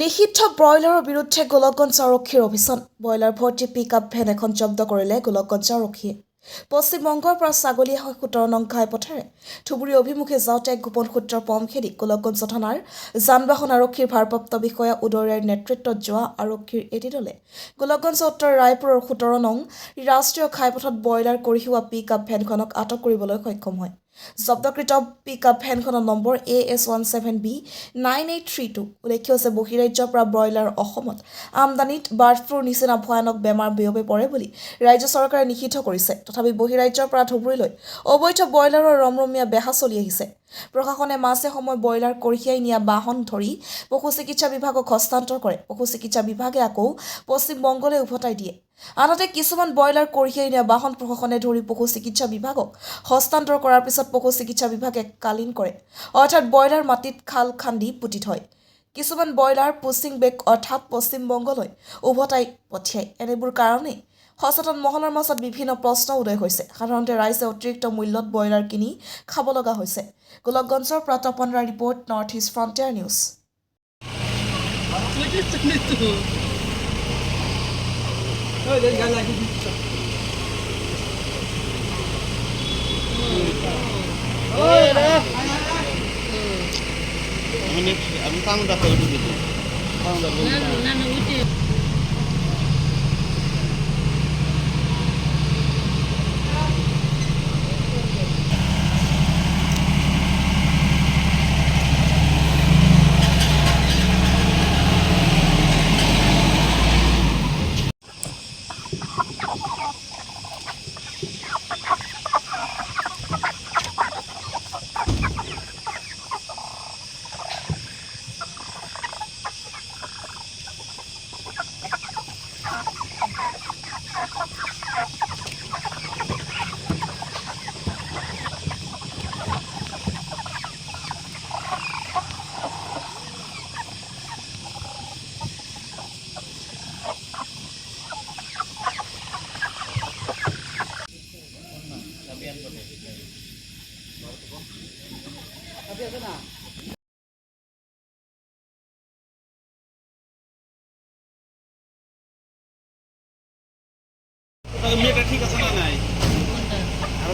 নিষিদ্ধ ব্ৰইলাৰৰ বিৰুদ্ধে গোলকগঞ্জ আৰক্ষীৰ অভিযান ব্ৰইলাৰ ভৰ্তি পিকআপ ভেন এখন জব্দ কৰিলে গোলকগঞ্জ আৰক্ষীয়ে পশ্চিমবংগৰ পৰা ছাগলী 17 নং ঘাইপথেৰে ধুবুৰী অভিমুখে যাওঁতে এক গোপন সূত্ৰৰ পম খেদি গোলকগঞ্জ থানাৰ যান-বাহন আৰক্ষীৰ ভাৰপ্ৰাপ্ত বিষয়া উদয় ৰায়ৰ নেতৃত্বত যোৱা আৰক্ষীৰ এটি দলে গোলকগঞ্জ উত্তৰ ৰায়পুৰৰ 17 নং ৰাষ্ট্ৰীয় ঘাইপথত ব্ৰইলাৰ কঢ়িওৱা পিকআপ ভেনখনক আটক কৰিবলৈ সক্ষম হয়। জব্দকৃত পিকআপ ভেনখনৰ নম্বৰ AS17B9832 উল্লেখ্য যে বহিৰাজ্যৰ পৰা ব্ৰইলাৰ অসমত আমদানিত বাৰ্ড ফ্লুৰ নিচিনা ভয়ানক বেমাৰ বিয়পি পৰে বুলি ৰাজ্য চৰকাৰে নিষিদ্ধ কৰিছে। তথাপি বহিৰাজ্যৰ পৰা ধুবুৰীলৈ অবৈধ ব্ৰইলাৰৰ ৰমৰমীয়া বেহা চলি আহিছে। প্ৰশাসনে মাজে সময় ব্ৰইলাৰ কঢ়িয়াই নিয়া বাহন ধৰি পশু চিকিৎসা বিভাগক হস্তান্তৰ কৰে। পশু চিকিৎসা বিভাগে আকৌ পশ্চিমবংগলৈ উভতাই দিয়ে। আনহাতে কিছুমান ব্ৰইলাৰ কঢ়িয়াই নিয়া বাহন প্ৰশাসনে ধৰি পশু চিকিৎসা বিভাগক হস্তান্তৰ কৰাৰ পিছত পশু চিকিৎসা বিভাগে কালীন কৰে, অৰ্থাৎ ব্ৰইলাৰ মাটিত খাল খান্দি পুতি থয়। কিছুমান ব্ৰইলাৰ পুচিং বেক অৰ্থাৎ পশ্চিমবংগলৈ উভতাই পঠিয়ায়। এনেবোৰ কাৰণেই সচেতন মহলৰ মাজত বিভিন্ন প্ৰশ্ন উদয় হৈছে। সাধাৰণতে ৰাইজে অতিৰিক্ত মূল্যত ব্ৰইলাৰ কিনি খাব লগা হৈছে। গোলকগঞ্জৰ পৰা Tapan Roy report, North East Frontier News. আমি কাম দেখো মেয়েটা ঠিক আছে না নাই আৰ